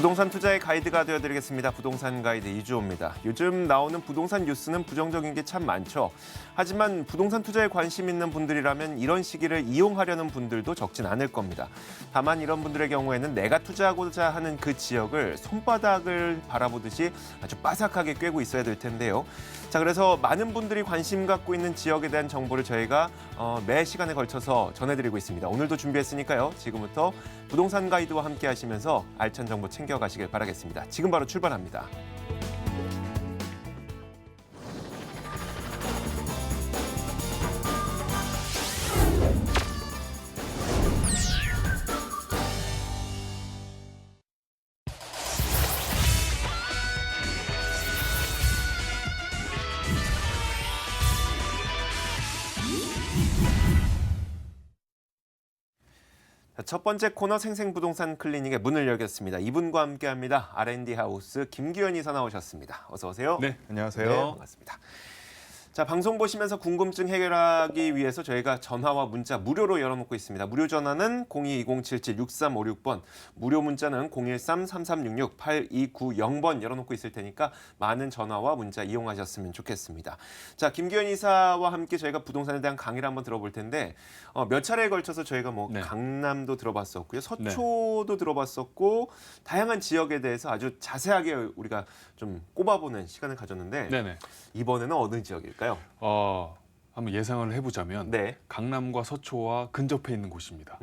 부동산 투자의 가이드가 되어드리겠습니다. 부동산 가이드 이주호입니다. 요즘 나오는 부동산 뉴스는 부정적인 게 참 많죠. 하지만 부동산 투자에 관심 있는 분들이라면 이런 시기를 이용하려는 분들도 적진 않을 겁니다. 다만 이런 분들의 경우에는 내가 투자하고자 하는 그 지역을 손바닥을 바라보듯이 아주 빠삭하게 꿰고 있어야 될 텐데요. 자, 그래서 많은 분들이 관심 갖고 있는 지역에 대한 정보를 저희가 매 시간에 걸쳐서 전해드리고 있습니다. 오늘도 준비했으니까요. 지금부터 부동산 가이드와 함께 하시면서 알찬 정보 챙겨가시길 바라겠습니다. 지금 바로 출발합니다. 첫 번째 코너 생생부동산 클리닉의 문을 열겠습니다. 이분과 함께합니다. R&D 하우스 김규현 이사 나오셨습니다. 어서 오세요. 네, 안녕하세요. 네, 반갑습니다. 자, 방송 보시면서 궁금증 해결하기 위해서 저희가 전화와 문자 무료로 열어놓고 있습니다. 무료 전화는 0220776356번, 무료 문자는 013-3366-8290번 열어놓고 있을 테니까 많은 전화와 문자 이용하셨으면 좋겠습니다. 자, 김규현 이사와 함께 저희가 부동산에 대한 강의를 한번 들어볼 텐데 몇 차례에 걸쳐서 저희가 네. 강남도 들어봤었고요. 서초도 들어봤었고 다양한 지역에 대해서 아주 자세하게 우리가 좀 꼽아보는 시간을 가졌는데 네네. 이번에는 어느 지역일까요? 한번 예상을 해보자면 네. 강남과 서초와 근접해 있는 곳입니다.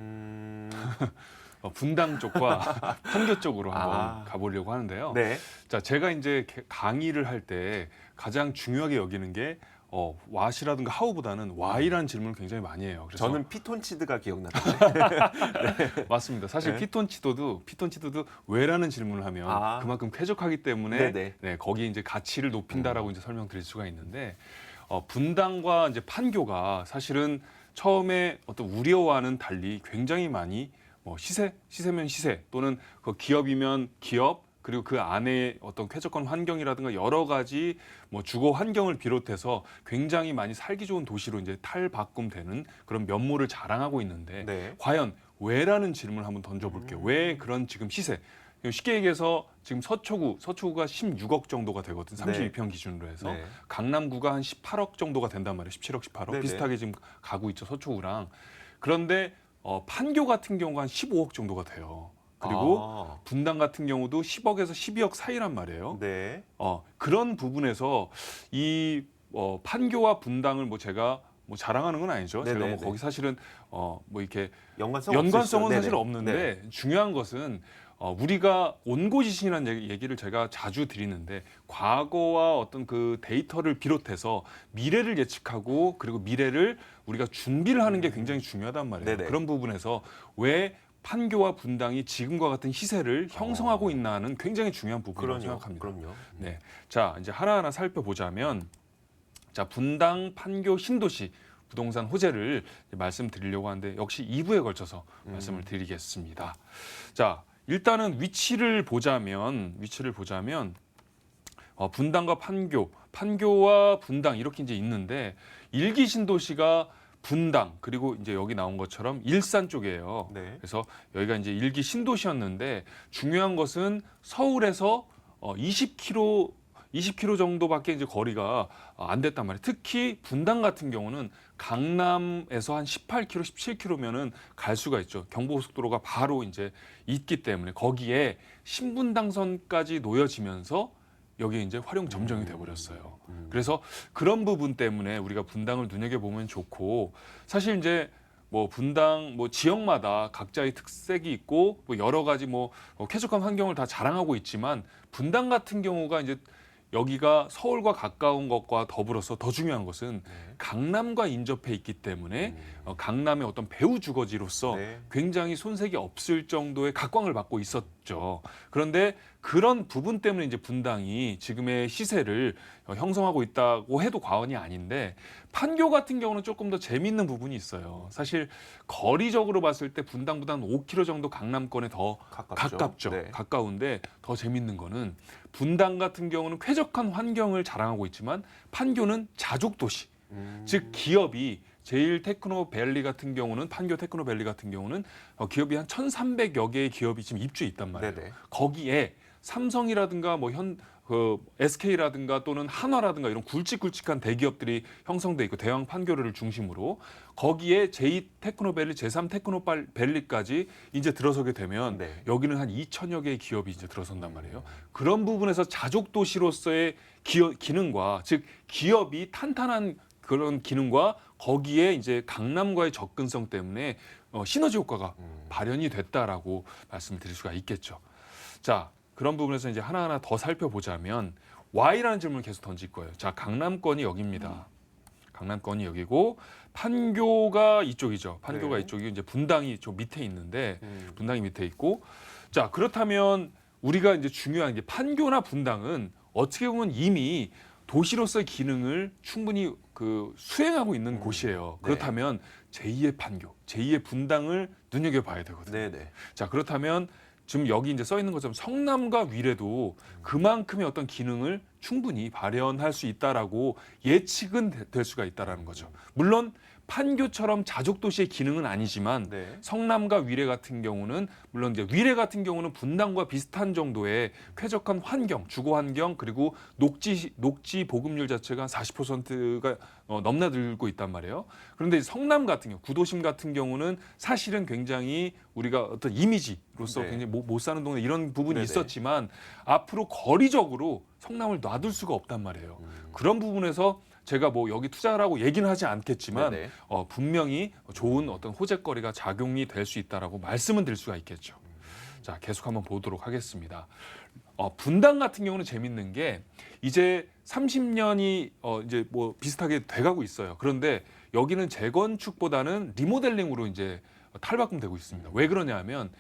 분당 쪽과 판교 쪽으로 한번 가보려고 하는데요. 네. 자, 제가 이제 강의를 할 때 가장 중요하게 여기는 게 왓이라든가 하우보다는 why라는 질문을 굉장히 많이 해요. 그래서 저는 피톤치드가 기억나는데. 맞습니다. 사실 네. 피톤치드도 왜라는 질문을 하면 그만큼 쾌적하기 때문에 네, 거기 이제 가치를 높인다라고 이제 설명드릴 수가 있는데 분당과 이제 판교가 사실은 처음에 어떤 우려와는 달리 굉장히 많이 시세면 시세 또는 그 기업이면 기업 그리고 그 안에 어떤 쾌적한 환경이라든가 여러 가지 주거 환경을 비롯해서 굉장히 많이 살기 좋은 도시로 이제 탈바꿈되는 그런 면모를 자랑하고 있는데 네. 과연 왜라는 질문을 한번 던져볼게요. 왜 그런 지금 시세? 쉽게 얘기해서 지금 서초구가 16억 정도가 되거든. 32평 기준으로 해서 네. 강남구가 한 18억 정도가 된단 말이에요. 17억, 18억 네네. 비슷하게 지금 가고 있죠. 서초구랑. 그런데 판교 같은 경우가 한 15억 정도가 돼요. 그리고 분당 같은 경우도 10억에서 12억 사이란 말이에요. 네. 그런 부분에서 이 판교와 분당을 제가 자랑하는 건 아니죠. 네네네. 제가 거기 사실은 이렇게 연관성은 사실 없는데 중요한 것은 우리가 온고지신이라는 얘기를 제가 자주 드리는데 과거와 어떤 그 데이터를 비롯해서 미래를 예측하고 그리고 미래를 우리가 준비를 하는 게 굉장히 중요하단 말이에요. 네네. 그런 부분에서 왜 판교와 분당이 지금과 같은 시세를 형성하고 있나는 굉장히 중요한 부분이라고 생각합니다. 그럼요. 네, 자 이제 하나하나 살펴보자면 자 분당, 판교, 신도시 부동산 호재를 말씀드리려고 하는데 역시 2부에 걸쳐서 말씀을 드리겠습니다. 자 일단은 위치를 보자면 분당과 판교와 분당 이렇게 이제 있는데 일기 신도시가 분당 그리고 이제 여기 나온 것처럼 일산 쪽이에요. 네. 그래서 여기가 이제 일기 신도시였는데 중요한 것은 서울에서 20km 정도밖에 이제 거리가 안 됐단 말이에요. 특히 분당 같은 경우는 강남에서 한 18km, 17km면은 갈 수가 있죠. 경부고속도로가 바로 이제 있기 때문에 거기에 신분당선까지 놓여지면서 여기 이제 활용 점정이 돼버렸어요. 그래서 그런 부분 때문에 우리가 분당을 눈여겨보면 좋고 사실 이제 분당 지역마다 각자의 특색이 있고 여러 가지 쾌적한 환경을 다 자랑하고 있지만 분당 같은 경우가 이제 여기가 서울과 가까운 것과 더불어서 더 중요한 것은 강남과 인접해 있기 때문에 강남의 어떤 배후 주거지로서 굉장히 손색이 없을 정도의 각광을 받고 있었죠. 그런데 그런 부분 때문에 이제 분당이 지금의 시세를 형성하고 있다고 해도 과언이 아닌데 판교 같은 경우는 조금 더 재미있는 부분이 있어요. 사실 거리적으로 봤을 때 분당보다는 5km 정도 강남권에 더 가깝죠. 네. 가까운데 더 재미있는 거는 분당 같은 경우는 쾌적한 환경을 자랑하고 있지만 판교는 자족도시, 즉 기업이 제일 테크노밸리 같은 경우는 판교 테크노밸리 같은 경우는 기업이 한 1,300여 개의 기업이 지금 입주해 있단 말이에요. 네네. 거기에 삼성이라든가 뭐 SK라든가 또는 한화라든가 이런 굵직굵직한 대기업들이 형성돼 있고 대왕 판교를 중심으로 거기에 제2 테크노밸리, 제3 테크노밸리까지 이제 들어서게 되면 네. 여기는 한 2천여 개의 기업이 이제 들어선단 말이에요. 그런 부분에서 자족 도시로서의 기능과 즉 기업이 탄탄한 그런 기능과 거기에 이제 강남과의 접근성 때문에 시너지 효과가 발현이 됐다라고 말씀을 드릴 수가 있겠죠. 자, 그런 부분에서 이제 하나하나 더 살펴보자면 Y라는 질문을 계속 던질 거예요. 자, 강남권이 여기입니다. 강남권이 여기고 판교가 이쪽이죠. 판교가 네. 이쪽이고 이제 분당이 좀 밑에 있는데 분당이 밑에 있고 자, 그렇다면 우리가 이제 중요한 게 판교나 분당은 어떻게 보면 이미 도시로서의 기능을 충분히 수행하고 있는 곳이에요. 네. 그렇다면 제2의 판교, 제2의 분당을 눈여겨봐야 되거든요. 네네. 자, 그렇다면 지금 여기 이제 써 있는 것처럼 성남과 위례도 그만큼의 어떤 기능을 충분히 발현할 수 있다라고 예측은 될 수가 있다라는 거죠. 물론 판교처럼 자족 도시의 기능은 아니지만 네. 성남과 위례 같은 경우는 물론 이제 위례 같은 경우는 분당과 비슷한 정도의 쾌적한 환경, 주거 환경 그리고 녹지 보급률 자체가 40%가 넘나들고 있단 말이에요. 그런데 성남 같은 경우, 구도심 같은 경우는 사실은 굉장히 우리가 어떤 이미지로서 네. 굉장히 못 사는 동네 이런 부분이 네네. 있었지만 앞으로 거리적으로 성남을 놔둘 수가 없단 말이에요. 그런 부분에서 제가 뭐 여기 투자라고 얘기는 하지 않겠지만 네네. 분명히 좋은 어떤 호재거리가 작용이 될 수 있다라고 말씀은 드릴 수가 있겠죠. 자, 계속 한번 보도록 하겠습니다. 분당 같은 경우는 재밌는 게 이제 30년이 이제 뭐 비슷하게 돼가고 있어요. 그런데 여기는 재건축보다는 리모델링으로 이제 탈바꿈되고 있습니다. 왜 그러냐면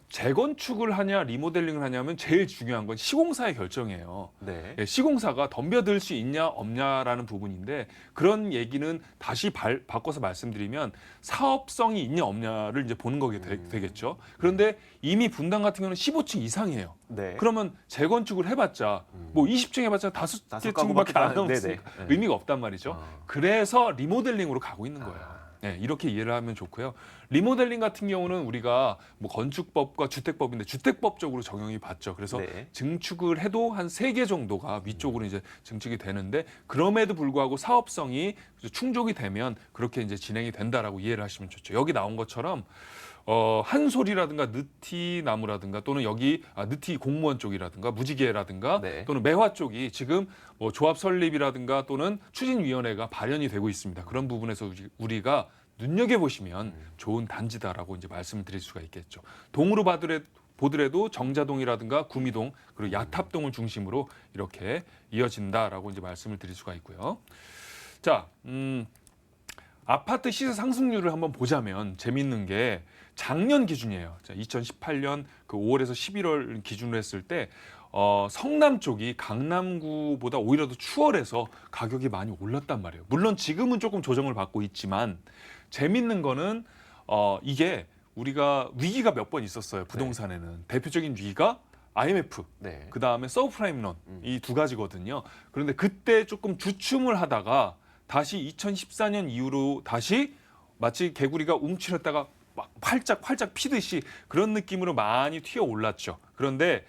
재건축을 하냐 리모델링을 하냐면 제일 중요한 건 시공사의 결정이에요. 네. 예, 시공사가 덤벼들 수 있냐 없냐라는 부분인데 그런 얘기는 다시 바꿔서 말씀드리면 사업성이 있냐 없냐를 이제 보는 거게 되겠죠. 그런데 이미 분당 같은 경우는 15층 이상이에요. 네. 그러면 재건축을 해봤자 뭐 20층 해봤자 다섯 5개층밖에 안 가구밖에 남았으니까 네네. 네. 의미가 없단 말이죠. 아. 그래서 리모델링으로 가고 있는 거예요. 네, 이렇게 이해를 하면 좋고요. 리모델링 같은 경우는 우리가 뭐 건축법과 주택법인데 주택법적으로 적용이 받죠. 그래서 네. 증축을 해도 한 3개 정도가 위쪽으로 이제 증축이 되는데 그럼에도 불구하고 사업성이 충족이 되면 그렇게 이제 진행이 된다라고 이해를 하시면 좋죠. 여기 나온 것처럼 한솔이라든가 느티나무라든가 또는 여기 느티 공무원 쪽이라든가 무지개라든가 네. 또는 매화 쪽이 지금 뭐 조합 설립이라든가 또는 추진위원회가 발현이 되고 있습니다. 그런 부분에서 우리가 눈여겨보시면 좋은 단지다라고 이제 말씀을 드릴 수가 있겠죠. 동으로 보더라도 정자동이라든가 구미동 그리고 야탑동을 중심으로 이렇게 이어진다라고 이제 말씀을 드릴 수가 있고요. 자, 아파트 시세 상승률을 한번 보자면 재밌는 게 작년 기준이에요. 2018년 그 5월에서 11월 기준으로 했을 때 성남 쪽이 강남구보다 오히려 더 추월해서 가격이 많이 올랐단 말이에요. 물론 지금은 조금 조정을 받고 있지만 재밌는 거는 이게 우리가 위기가 몇 번 있었어요. 부동산에는. 대표적인 위기가 IMF, 네. 그다음에 서브프라임론 이 두 가지거든요. 그런데 그때 조금 주춤을 하다가 다시 2014년 이후로 다시 마치 개구리가 움츠렸다가 막 활짝 피듯이 그런 느낌으로 많이 튀어 올랐죠. 그런데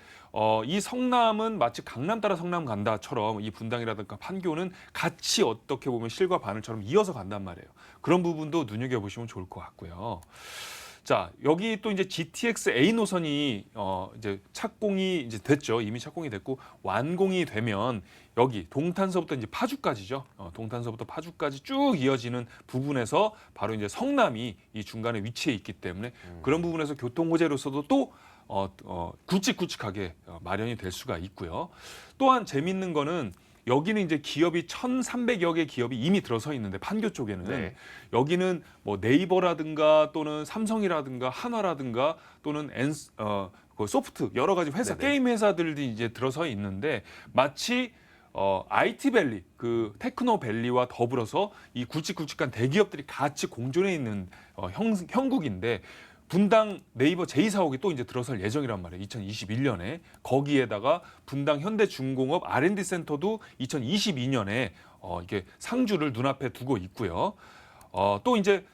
이 성남은 마치 강남 따라 성남 간다처럼 이 분당이라든가 판교는 같이 어떻게 보면 실과 바늘처럼 이어서 간단 말이에요. 그런 부분도 눈여겨보시면 좋을 것 같고요. 자, 여기 또 이제 GTX A 노선이 이제 착공이 이제 됐죠. 이미 착공이 됐고 완공이 되면 여기 동탄서부터 이제 파주까지죠. 동탄서부터 파주까지 쭉 이어지는 부분에서 바로 이제 성남이 이 중간에 위치해 있기 때문에 그런 부분에서 교통 호재로서도 또 굵직굵직하게 마련이 될 수가 있고요. 또한 재밌는 거는 여기는 이제 기업이 1,300여 개 기업이 이미 들어서 있는데 판교 쪽에는 네. 여기는 뭐 네이버라든가 또는 삼성이라든가 한화라든가 또는 그 소프트 여러 가지 회사 네네. 게임 회사들이 이제 들어서 있는데 마치 IT밸리 그 테크노밸리와 더불어서 이 굵직굵직한 대기업들이 같이 공존해 있는 형국인데 분당 네이버 제2사옥이 또 이제 들어설 예정이란 말이에요. 2021년에 거기에다가 분당 현대중공업 R&D 센터도 2022년에 이게 상주를 눈앞에 두고 있고요. 또 이제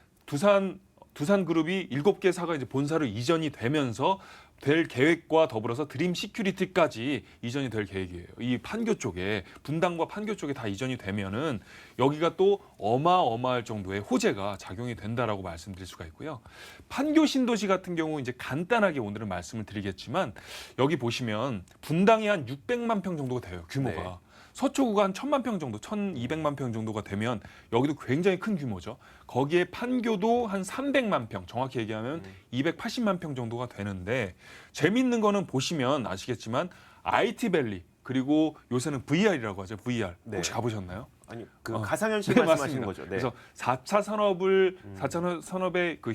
두산그룹이 7개 사가 이제 본사로 이전이 되면서 될 계획과 더불어서 드림 시큐리티까지 이전이 될 계획이에요. 이 판교 쪽에 분당과 판교 쪽에 다 이전이 되면은 여기가 또 어마어마할 정도의 호재가 작용이 된다라고 말씀드릴 수가 있고요. 판교 신도시 같은 경우 이제 간단하게 오늘은 말씀을 드리겠지만 여기 보시면 분당이 한 600만 평 정도가 돼요. 규모가. 네. 서초구가 한 1000만 평 정도, 1200만 평 정도가 되면 여기도 굉장히 큰 규모죠. 거기에 판교도 한 300만 평, 정확히 얘기하면 280만 평 정도가 되는데 재밌는 거는 보시면 아시겠지만 IT밸리 그리고 요새는 VR이라고 하죠. VR. 네. 혹시 가보셨나요? 아니 그 가상현실 네, 말씀하시는 맞습니다. 거죠. 네. 그래서 4차 산업의 그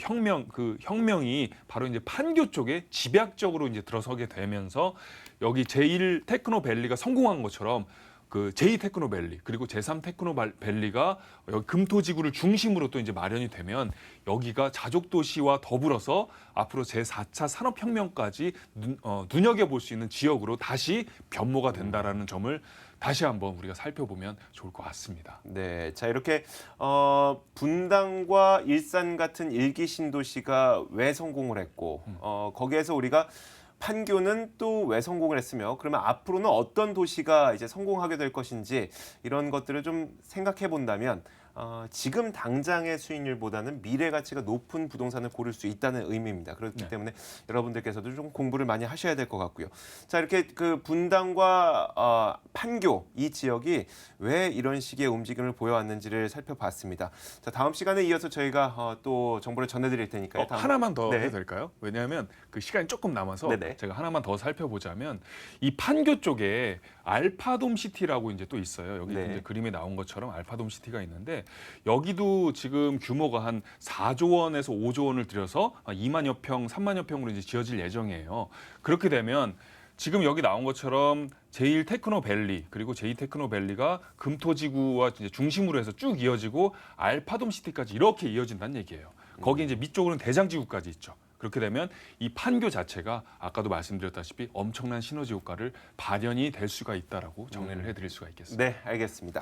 혁명이 바로 이제 판교 쪽에 집약적으로 이제 들어서게 되면서 여기 제1 테크노밸리가 성공한 것처럼 그 제2 테크노밸리 그리고 제3 테크노밸리가 여기 금토지구를 중심으로 또 이제 마련이 되면 여기가 자족 도시와 더불어서 앞으로 제4차 산업혁명까지 눈여겨볼 수 있는 지역으로 다시 변모가 된다라는 점을 다시 한번 우리가 살펴보면 좋을 것 같습니다. 네, 자 이렇게 분당과 일산 같은 일기 신도시가 왜 성공을 했고 거기에서 우리가 판교는 또 왜 성공을 했으며 그러면 앞으로는 어떤 도시가 이제 성공하게 될 것인지 이런 것들을 좀 생각해 본다면 지금 당장의 수익률보다는 미래 가치가 높은 부동산을 고를 수 있다는 의미입니다. 그렇기 때문에 여러분들께서도 좀 공부를 많이 하셔야 될 것 같고요. 자 이렇게 그 분당과 판교 이 지역이 왜 이런 식의 움직임을 보여왔는지를 살펴봤습니다. 자 다음 시간에 이어서 저희가 또 정보를 전해드릴 테니까요. 하나만 더 네. 해도 될까요? 왜냐하면 그 시간이 조금 남아서 네네. 제가 하나만 더 살펴보자면 이 판교 쪽에 알파돔 시티라고 이제 또 있어요. 여기 네. 이제 그림에 나온 것처럼 알파돔 시티가 있는데 여기도 지금 규모가 한 4조 원에서 5조 원을 들여서 2만여 평, 3만여 평으로 이제 지어질 예정이에요. 그렇게 되면 지금 여기 나온 것처럼 제1 테크노밸리 그리고 제2 테크노밸리가 금토지구와 이제 중심으로 해서 쭉 이어지고 알파돔 시티까지 이렇게 이어진다는 얘기예요. 거기 이제 밑쪽으로는 대장지구까지 있죠. 그렇게 되면 이 판교 자체가 아까도 말씀드렸다시피 엄청난 시너지 효과를 발현이 될 수가 있다라고 정리를 해드릴 수가 있겠습니다. 네, 알겠습니다.